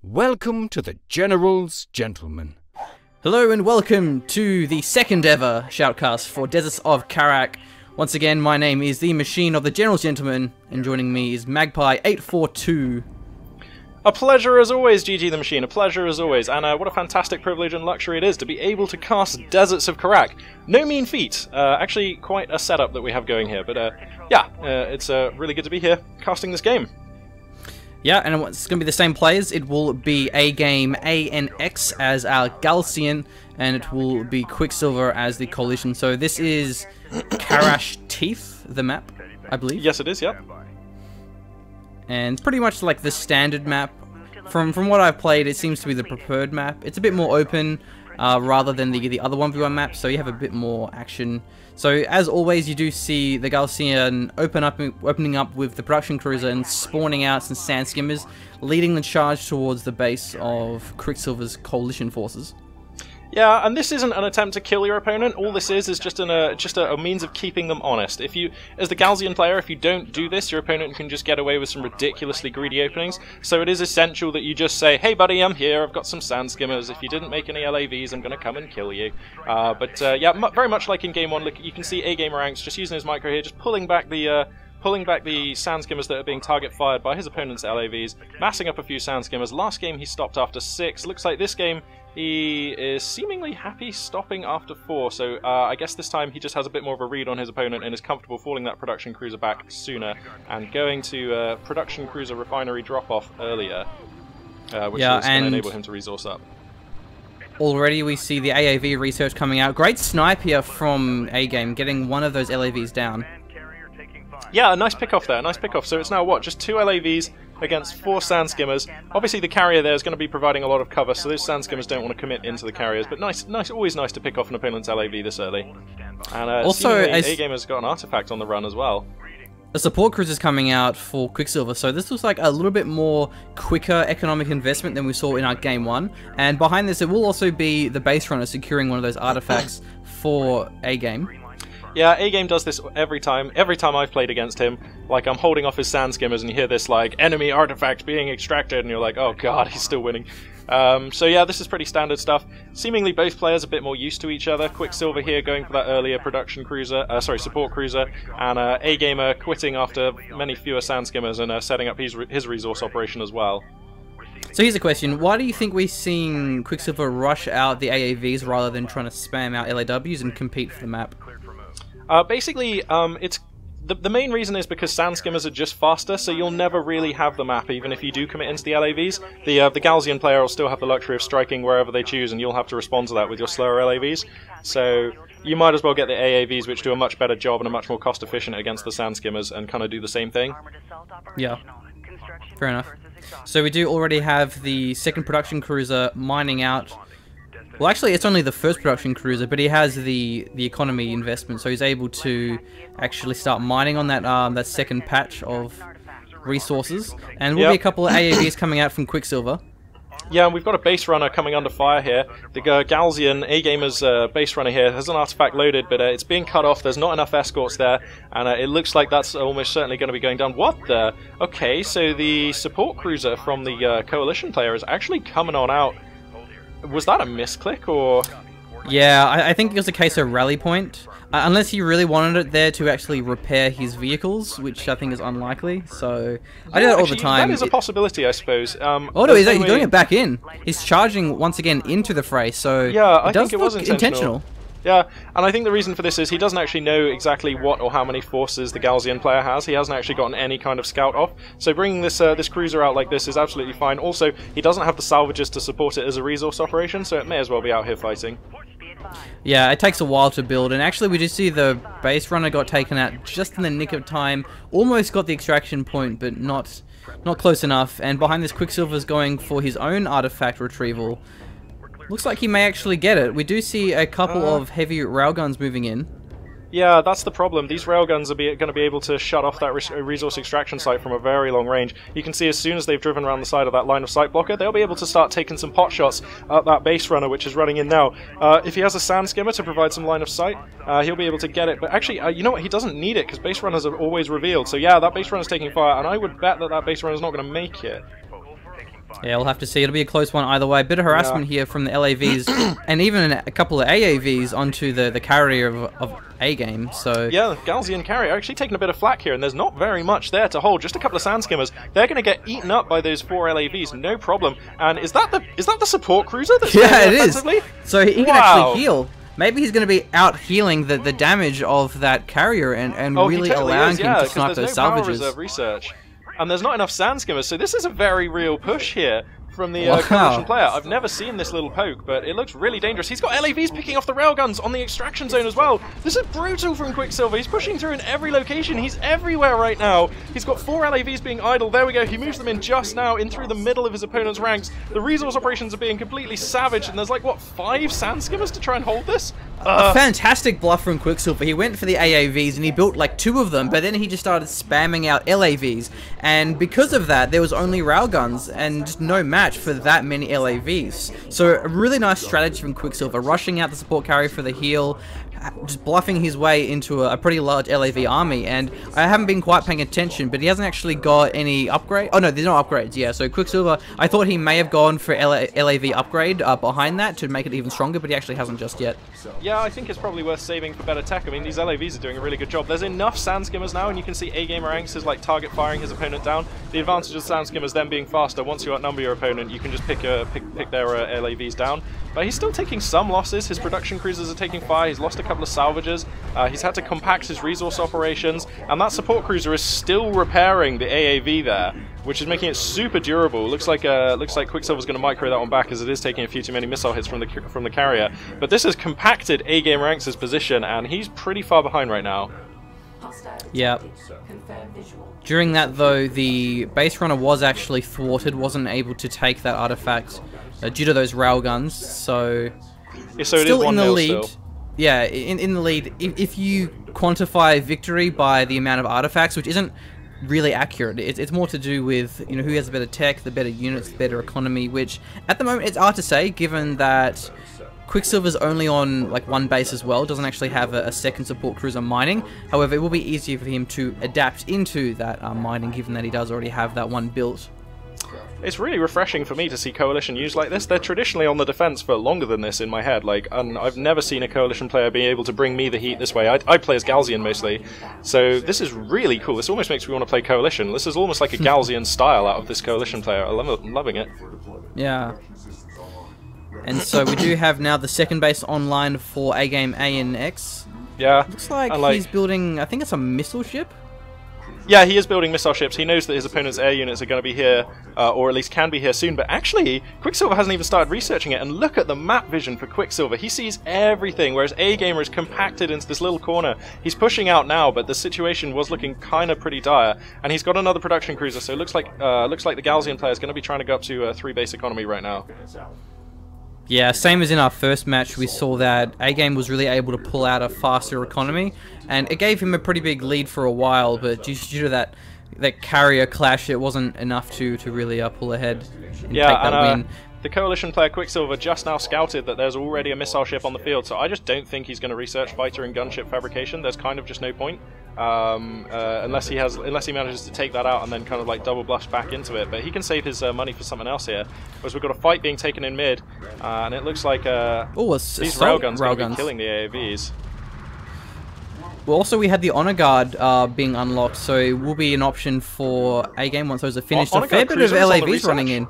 Welcome to the General's Gentlemen. Hello and welcome to the second ever shoutcast for Deserts of Kharak. Once again, my name is the Machine of the General's Gentlemen, and joining me is Magpie842. A pleasure as always, GG the Machine, a pleasure as always, and what a fantastic privilege and luxury it is to be able to cast Deserts of Kharak. No mean feat, actually quite a setup that we have going here, but it's really good to be here casting this game. Yeah, and it's going to be the same players. It will be AGameAnx as our Galcian, and it will be Quicksilver as the Coalition. So this is Karash Teeth, the map, I believe. Yes, it is, yep. And pretty much like the standard map. From what I've played, it seems to be the preferred map. It's a bit more open rather than the other 1v1 maps, so you have a bit more action. So as always, you do see the Galcian opening up with the production cruiser and spawning out some sand skimmers, leading the charge towards the base of Quicksilver's coalition forces. Yeah, and this isn't an attempt to kill your opponent. All this is just a means of keeping them honest. If you, as the Galcian player, if you don't do this, your opponent can just get away with some ridiculously greedy openings. So it is essential that you just say, "Hey, buddy, I'm here. I've got some sand skimmers. If you didn't make any LAVs, I'm going to come and kill you." Yeah, very much like in Game 1, look, you can see AGameAnx just using his micro here, just pulling back the sand skimmers that are being target fired by his opponent's LAVs, massing up a few sand skimmers. Last game he stopped after 6. Looks like this game he is seemingly happy stopping after 4, so I guess this time he just has a bit more of a read on his opponent and is comfortable falling that production cruiser back sooner and going to production cruiser refinery drop-off earlier, which is going to enable him to resource up. Already we see the AAV research coming out. Great snipe here from A-Game, getting one of those LAVs down. Yeah, a nice pick-off there, nice pick-off. So it's now, what, just 2 LAVs against 4 sand skimmers. Obviously the carrier there is going to be providing a lot of cover, so those sand skimmers don't want to commit into the carriers, but always nice to pick off an opponent's LAV this early. And also, A-Game has got an artifact on the run as well. A support cruiser is coming out for Quicksilver, so this looks like a little bit more quicker economic investment than we saw in our Game 1. And behind this, it will also be the base runner securing one of those artifacts for A-Game. Yeah, A-Game does this every time. Every time I've played against him, like I'm holding off his sand skimmers and you hear this like enemy artifact being extracted and you're like, oh god, he's still winning. So yeah, this is pretty standard stuff. Seemingly both players a bit more used to each other. Quicksilver here going for that earlier production cruiser, support cruiser, and A-Gamer quitting after many fewer sand skimmers and setting up his resource operation as well. So here's a question, why do you think we're seeing Quicksilver rush out the AAVs rather than trying to spam out LAWs and compete for the map? Basically, it's the main reason is because sand skimmers are just faster, so you'll never really have the map, even if you do commit into the LAVs. The Galcian player will still have the luxury of striking wherever they choose, and you'll have to respond to that with your slower LAVs. So you might as well get the AAVs, which do a much better job and are much more cost efficient against the sand skimmers, and kind of do the same thing. Yeah, fair enough. So we do already have the second production cruiser mining out. Well, actually, it's only the first production cruiser, but he has the economy investment, so he's able to actually start mining on that second patch of resources. And will be a couple of AAVs coming out from Quicksilver. Yeah, and we've got a base runner coming under fire here. The Galcian, A-Gamer's base runner here, has an artifact loaded, but it's being cut off. There's not enough escorts there, and it looks like that's almost certainly going to be going down. What the? Okay, so the support cruiser from the Coalition player is actually coming on out. Was that a misclick, or...? Yeah, I think it was a case of rally point. Unless he really wanted it there to actually repair his vehicles, which I think is unlikely, so... I do that all the time. That is a possibility, I suppose. Oh no, he's doing it back in. He's charging once again into the fray, so... Yeah, I think it was intentional. Yeah, and I think the reason for this is he doesn't actually know exactly what or how many forces the Galcian player has. He hasn't actually gotten any kind of scout off. So bringing this this cruiser out like this is absolutely fine. Also, he doesn't have the salvages to support it as a resource operation, so it may as well be out here fighting. Yeah, it takes a while to build, and actually we do see the base runner got taken out just in the nick of time. Almost got the extraction point, but not close enough. And behind this, Quicksilver's going for his own artifact retrieval. Looks like he may actually get it. We do see a couple of heavy railguns moving in. Yeah, that's the problem. These railguns are going to be able to shut off that resource extraction site from a very long range. You can see as soon as they've driven around the side of that line of sight blocker, they'll be able to start taking some pot shots at that base runner, which is running in now. If he has a sand skimmer to provide some line of sight, he'll be able to get it. But actually, you know what? He doesn't need it, because base runners are always revealed. So yeah, that base runner's taking fire, and I would bet that that base runner's not going to make it. Yeah, we'll have to see. It'll be a close one either way. A bit of harassment here from the LAVs, and even a couple of AAVs onto the carrier of A-Game, so... Yeah, the Galzian carrier actually taking a bit of flak here, and there's not very much there to hold. Just a couple of sand skimmers. They're going to get eaten up by those 4 LAVs, no problem. And is that the support cruiser that's yeah, it is. So he can Wow. actually heal. Maybe he's going to be out healing the damage of that carrier and really allowing him to snipe those salvages. Power reserve research. And there's not enough sand skimmers, so this is a very real push here from the Wow. Coalition player. I've never seen this little poke, but it looks really dangerous. He's got LAVs picking off the railguns on the extraction zone as well. This is brutal from Quicksilver. He's pushing through in every location. He's everywhere right now. He's got 4 LAVs being idle. There we go. He moves them in just now, in through the middle of his opponent's ranks. The resource operations are being completely savaged, and there's like, what, 5 sand skimmers to try and hold this? A fantastic bluff from Quicksilver. He went for the AAVs and he built like 2 of them, but then he just started spamming out LAVs, and because of that there was only railguns and just no match for that many LAVs. So a really nice strategy from Quicksilver, rushing out the support carrier for the heal, just bluffing his way into a pretty large LAV army. And I haven't been quite paying attention, but he hasn't actually got any upgrade. Oh no, there's no upgrades. Yeah, so Quicksilver, I thought he may have gone for LAV upgrade behind that to make it even stronger, but he actually hasn't just yet. Yeah, I think it's probably worth saving for better tech. I mean, these LAVs are doing a really good job. There's enough sand skimmers now, and you can see AGameAnx is like target firing his opponent down. The advantage of sand skimmers then being faster. Once you outnumber your opponent, you can just pick their LAVs down. But he's still taking some losses. His production cruisers are taking fire. He's lost a couple of salvages. He's had to compact his resource operations, and that support cruiser is still repairing the AAV there, which is making it super durable. Looks like Quicksilver's going to micro that one back, as it is taking a few too many missile hits from the carrier. But this has compacted AGameAnx's position, and he's pretty far behind right now. Yeah. During that though, the base runner was actually thwarted, wasn't able to take that artifact due to those railguns. So, Yeah, so it still is in the 1-0 lead. still. Yeah, in the lead. If you quantify victory by the amount of artifacts, which isn't really accurate, it's more to do with, you know, who has the better tech, the better units, the better economy, which at the moment it's hard to say, given that Quicksilver's only on like 1 base as well, doesn't actually have a second support cruiser mining. However, it will be easier for him to adapt into that mining, given that he does already have that one built. It's really refreshing for me to see Coalition used like this. They're traditionally on the defense for longer than this in my head. Like, and I've never seen a Coalition player be able to bring me the heat this way. I play as Galzian mostly, so this is really cool. This almost makes me want to play Coalition. This is almost like a Galzian style out of this Coalition player. I'm loving it. Yeah. And so we do have now the second base online for AGameAnx. Yeah. Looks like he's building, I think it's a missile ship? Yeah, he is building missile ships. He knows that his opponent's air units are going to be here, or at least can be here soon. But actually, Quicksilver hasn't even started researching it. And look at the map vision for Quicksilver. He sees everything, whereas A-Gamer is compacted into this little corner. He's pushing out now, but the situation was looking kind of pretty dire. And he's got another production cruiser, so it looks like the Galzian player is going to be trying to go up to 3 base economy right now. Yeah, same as in our first match, we saw that A-Game was really able to pull out a faster economy, and it gave him a pretty big lead for a while, but due to that carrier clash, it wasn't enough to really pull ahead and take that win. The Coalition player Quicksilver just now scouted that there's already a missile ship on the field, so I just don't think he's going to research fighter and gunship fabrication. There's kind of just no point, unless he manages to take that out and then kind of like double blush back into it. But he can save his money for something else here. Whereas we've got a fight being taken in mid, and it looks like these railguns are going to be killing the AAVs. Well, also we had the Honor Guard being unlocked, so it will be an option for A-Game once those are finished. A fair bit of LAVs running in.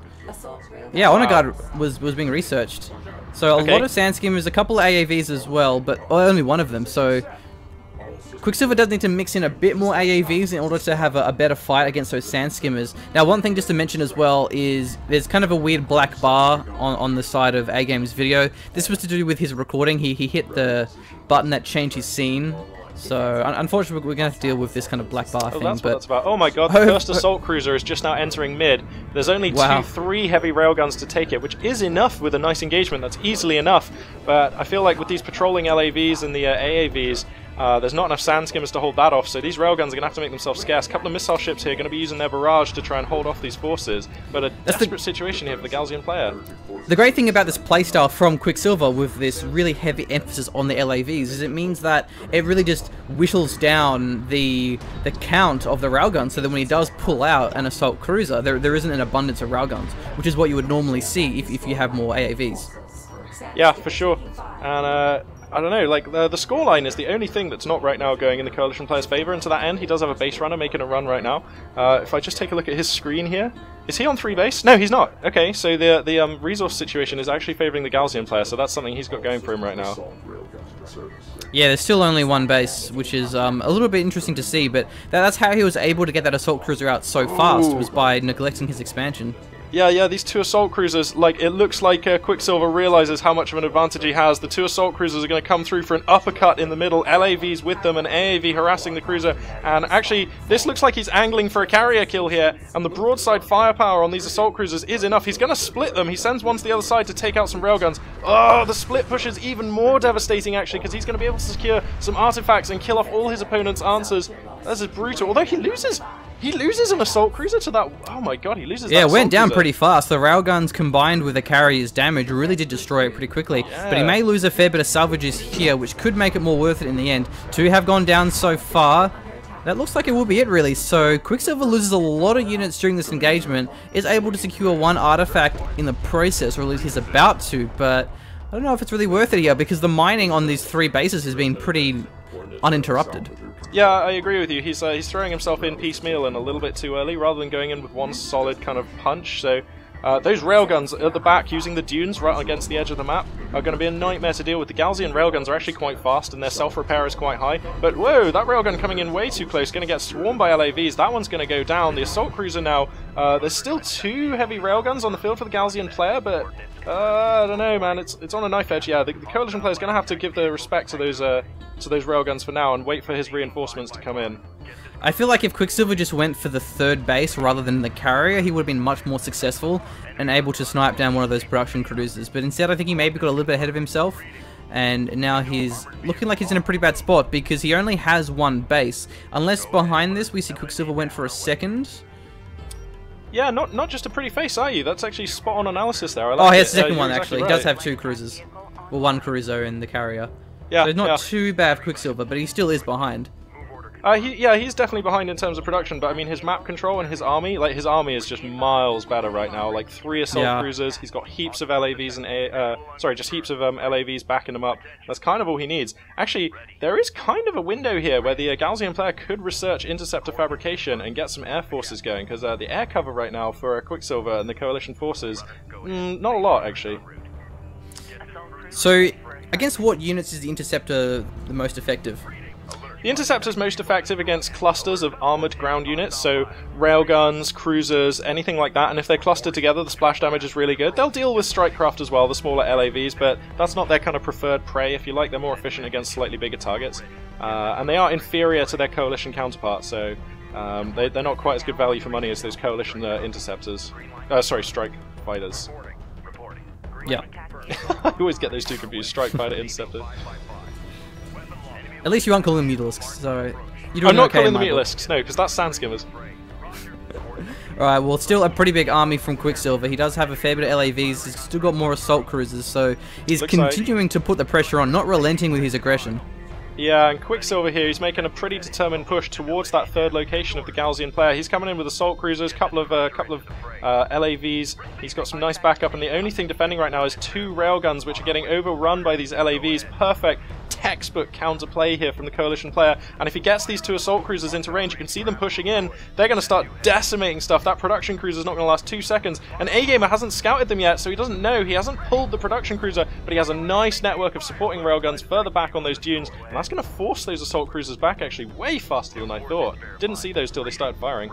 Yeah, Honor Guard was being researched. So a lot of sand skimmers, a couple of AAVs as well, but only one of them. So Quicksilver does need to mix in a bit more AAVs in order to have a better fight against those sand skimmers. Now, one thing just to mention as well is there's kind of a weird black bar on the side of A-Game's video. This was to do with his recording. He hit the button that changed his scene. So, unfortunately, we're going to have to deal with this kind of black bar thing. That's what that's about. Oh my god, the first assault cruiser is just now entering mid. There's only 3 heavy railguns to take it, which is enough with a nice engagement. That's easily enough. But I feel like with these patrolling LAVs and the AAVs, There's not enough sand skimmers to hold that off, so these railguns are going to have to make themselves scarce. A couple of missile ships here are going to be using their barrage to try and hold off these forces, but a desperate situation here for the Galzian player. The great thing about this playstyle from Quicksilver with this really heavy emphasis on the LAVs is it means that it really just whittles down the count of the railguns, so that when he does pull out an assault cruiser, there isn't an abundance of railguns, which is what you would normally see if you have more AAVs. Yeah, for sure. And I don't know, like, the scoreline is the only thing that's not right now going in the Coalition player's favour, and to that end, he does have a base runner making a run right now. If I just take a look at his screen here, is he on 3 base? No, he's not. Okay, so the resource situation is actually favouring the Galzian player, so that's something he's got going for him right now. Yeah, there's still only 1 base, which is a little bit interesting to see, but that's how he was able to get that assault cruiser out so fast, was by neglecting his expansion. Yeah, these 2 assault cruisers, like, it looks like Quicksilver realizes how much of an advantage he has. The 2 assault cruisers are going to come through for an uppercut in the middle, LAVs with them, and AAV harassing the cruiser, and actually, this looks like he's angling for a carrier kill here, and the broadside firepower on these assault cruisers is enough. He's going to split them. He sends one to the other side to take out some railguns. Oh, the split push is even more devastating, actually, because he's going to be able to secure some artifacts and kill off all his opponent's answers. This is brutal, although he loses an assault cruiser to that. Oh my god, he loses that. Yeah, it went down cruiser pretty fast. The railguns combined with the carrier's damage really did destroy it pretty quickly. Yeah. But he may lose a fair bit of salvages here, which could make it more worth it in the end. 2 have gone down so far. That looks like it will be it, really. So Quicksilver loses a lot of units during this engagement, is able to secure 1 artifact in the process, or at least he's about to, but I don't know if it's really worth it here, because the mining on these 3 bases has been pretty uninterrupted. Yeah, I agree with you. He's throwing himself in piecemeal and a little bit too early, rather than going in with 1 solid kind of punch. So those railguns at the back, using the dunes right against the edge of the map, are going to be a nightmare to deal with. The Galzian railguns are actually quite fast, and their self-repair is quite high. But whoa, that railgun coming in way too close, going to get swarmed by LAVs. That one's going to go down. The assault cruiser now, there's still 2 heavy railguns on the field for the Galzian player, but I don't know, man. It's on a knife edge. Yeah, the Coalition player is going to have to give the respect to those railguns for now and wait for his reinforcements to come in. I feel like if Quicksilver just went for the 3rd base rather than the carrier, he would have been much more successful and able to snipe down one of those production cruisers. But instead, I think he maybe got a little bit ahead of himself, and now he's looking like he's in a pretty bad spot because he only has 1 base. Unless behind this we see Quicksilver went for a 2nd. Yeah, not just a pretty face, are you? That's actually spot on analysis there. I like he has the 2nd one, exactly actually. right. He does have 2 cruisers. Well, 1 cruiser in the carrier. Yeah, so not too bad for Quicksilver, but he still is behind. He's definitely behind in terms of production, but I mean his map control and his army, his army is just miles better right now. Like 3 assault cruisers, he's got heaps of LAVs and just heaps of LAVs backing him up. That's kind of all he needs. Actually, there is kind of a window here where the Galzian player could research interceptor fabrication and get some air forces going, because the air cover right now for Quicksilver and the Coalition forces, not a lot actually. So, against what units is the interceptor the most effective? The Interceptor is most effective against clusters of armoured ground units, so railguns, cruisers, anything like that, and if they're clustered together, the splash damage is really good. They'll deal with strike craft as well, the smaller LAVs, but that's not their kind of preferred prey, if you like. They're more efficient against slightly bigger targets. And they are inferior to their Coalition counterparts, so they're not quite as good value for money as those Coalition Interceptors. Strike Fighters. Yeah. I always get those 2 confused, Strike Fighter, Interceptor. At least you aren't calling them Mutalisks, so you're doing I'm not okay calling them Mutalisks, no, because that's Sand Skimmers. Alright, well, still a pretty big army from Quicksilver. He does have a fair bit of LAVs. He's still got more assault cruisers, so he's continuing to put the pressure on, not relenting with his aggression. Yeah, and Quicksilver here, he's making a pretty determined push towards that 3rd location of the Galzian player. He's coming in with assault cruisers, couple of LAVs. He's got some nice backup, and the only thing defending right now is 2 railguns, which are getting overrun by these LAVs. Perfect textbook counterplay here from the Coalition player, and if he gets these 2 assault cruisers into range, you can see them pushing in. They're going to start decimating stuff. That production cruiser is not going to last 2 seconds, and AGamer hasn't scouted them yet, so he doesn't know. He hasn't pulled the production cruiser, but he has a nice network of supporting railguns further back on those dunes, and that's going to force those assault cruisers back actually way faster than I thought. Didn't see those till they started firing.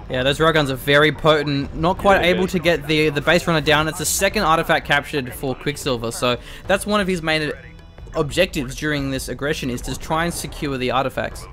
Yeah, those railguns are very potent. Not quite able to get the base runner down. It's the 2nd artifact captured for Quicksilver, so that's one of his main objectives during this aggression, is to try and secure the artifacts.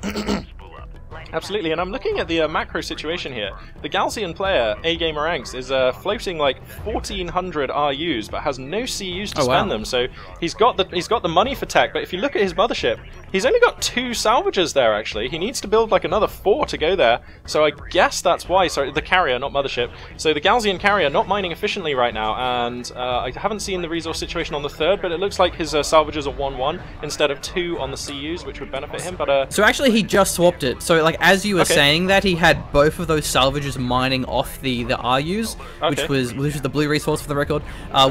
Absolutely, and I'm looking at the macro situation here. The Galzian player, AGameAnx, is floating like 1,400 RUs, but has no CUs to spend them. So he's got the money for tech. But if you look at his mothership, he's only got 2 salvagers there. Actually, he needs to build like another 4 to go there. So I guess that's why. Sorry, the carrier, not mothership. So the Galzian carrier not mining efficiently right now, and I haven't seen the resource situation on the 3rd, but it looks like his salvagers are 1-1 instead of 2 on the CUs, which would benefit him. But so actually, he just swapped it. So like, as you were saying that, he had both of those salvagers mining off the RUs, which was the blue resource for the record,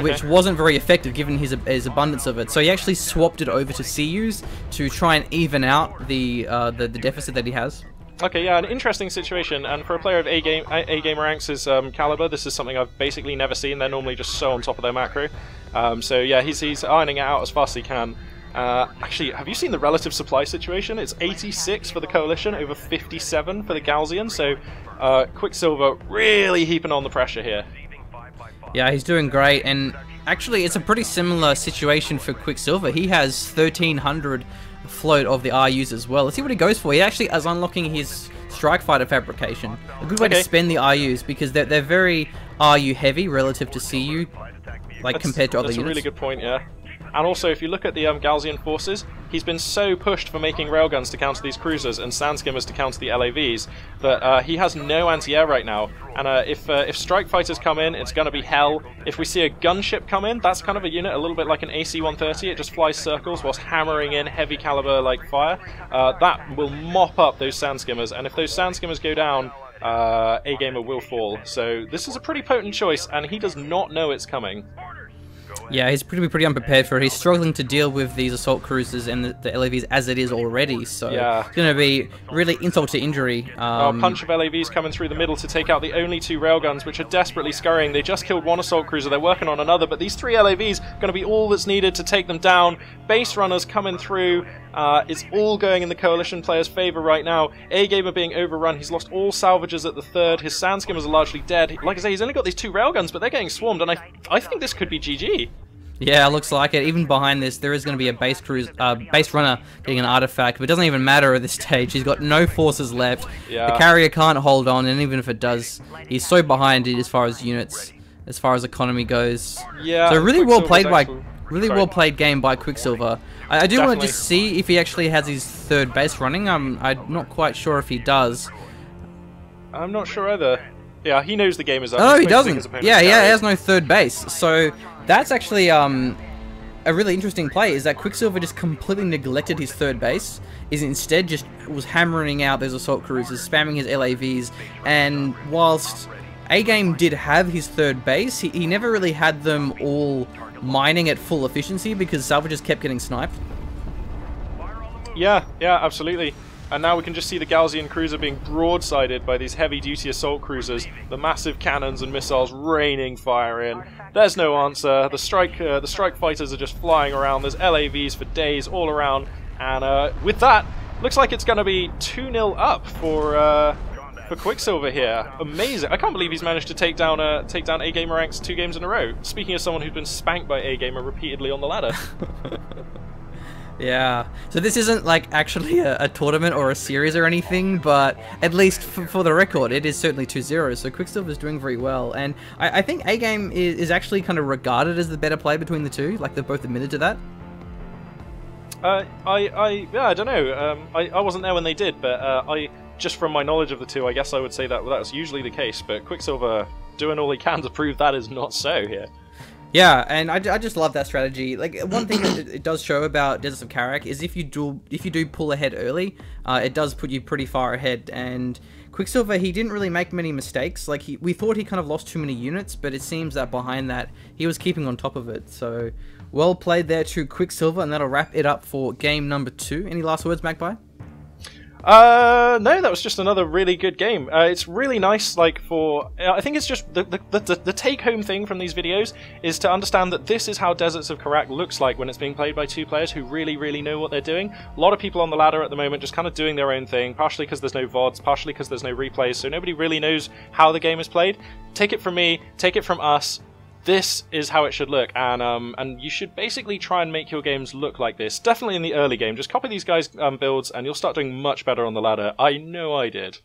which wasn't very effective given his abundance of it. So he actually swapped it over to CUs to try and even out the deficit that he has. Okay, yeah, an interesting situation, and for a player of AGameAnx's caliber, this is something I've basically never seen. They're normally just so on top of their macro. So yeah, he's ironing it out as fast as he can. Actually, have you seen the relative supply situation? It's 86 for the Coalition, over 57 for the Galzian, so Quicksilver really heaping on the pressure here. Yeah, he's doing great, and actually it's a pretty similar situation for Quicksilver. He has 1,300 float of the RUs as well. Let's see what he goes for. He actually is unlocking his Strike Fighter fabrication. A good way to spend the RUs, because they're very RU heavy relative to CU, like compared to other units. That's a really good point, yeah. And also, if you look at the Galzian forces, he's been so pushed for making railguns to counter these cruisers and sandskimmers to counter the LAVs that he has no anti-air right now. And if strike fighters come in, it's going to be hell. If we see a gunship come in, that's kind of a unit a little bit like an AC-130. It just flies circles whilst hammering in heavy caliber like fire. That will mop up those sandskimmers, and if those sandskimmers go down, AGamer will fall. So this is a pretty potent choice, and he does not know it's coming. Yeah, he's pretty unprepared for it. He's struggling to deal with these assault cruisers and the LAVs as it is already, so it's going to be really insult to injury. A punch of LAVs coming through the middle to take out the only 2 railguns, which are desperately scurrying. They just killed 1 assault cruiser, they're working on another, but these 3 LAVs are going to be all that's needed to take them down. Base runners coming through. It's all going in the Coalition player's favour right now. AGamer being overrun. He's lost all salvagers at the 3rd. His sandskimmers are largely dead. Like I say, he's only got these 2 railguns, but they're getting swarmed, and I think this could be GG. Yeah, it looks like it. Even behind this, there is going to be a base runner getting an artifact, but it doesn't even matter at this stage. He's got no forces left. The carrier can't hold on, and even if it does, he's so behind it as far as units, as far as economy goes. Yeah. So really well played well played game by Quicksilver. I do want to just see if he actually has his 3rd base running. I'm not quite sure if he does. I'm not sure either. Yeah, he knows the game is up. Oh, he doesn't. Yeah, he has no 3rd base. So that's actually a really interesting play, is that Quicksilver just completely neglected his 3rd base, is instead just was hammering out those assault cruisers, spamming his LAVs, and whilst A-Game did have his 3rd base, he never really had them all mining at full efficiency because salvagers kept getting sniped. Yeah, absolutely. And now we can just see the Galzian cruiser being broadsided by these heavy-duty assault cruisers, the massive cannons and missiles raining fire in. There's no answer. The strike fighters are just flying around. There's LAVs for days all around, and with that, looks like it's going to be 2-0 up for Quicksilver here. Amazing! I can't believe he's managed to take down AGameAnx 2 games in a row. Speaking of someone who's been spanked by AGamer repeatedly on the ladder. Yeah, so this isn't like actually a tournament or a series or anything, but at least for the record, it is certainly 2-0, so Quicksilver is doing very well, and I think A-Game is actually kind of regarded as the better player between the two, like they've both admitted to that. Yeah, I don't know, I wasn't there when they did, but just from my knowledge of the two, I guess I would say that that's usually the case, but Quicksilver doing all he can to prove that is not so here. Yeah, and I just love that strategy. Like, one thing that it does show about Deserts of Kharak is if you do pull ahead early, it does put you pretty far ahead. And Quicksilver, he didn't really make many mistakes. Like, we thought he kind of lost too many units, but it seems that behind that, he was keeping on top of it. So, well played there to Quicksilver, and that'll wrap it up for game number 2. Any last words, Magpie? No, that was just another really good game. It's really nice, like, I think it's just the take-home thing from these videos is to understand that this is how Deserts of Kharak looks like when it's being played by 2 players who really, really know what they're doing. A lot of people on the ladder at the moment just kind of doing their own thing, partially because there's no VODs, partially because there's no replays, so nobody really knows how the game is played. Take it from me, take it from us. this is how it should look, and you should basically try and make your games look like this. Definitely in the early game, just copy these guys' builds, and you'll start doing much better on the ladder. I know I did.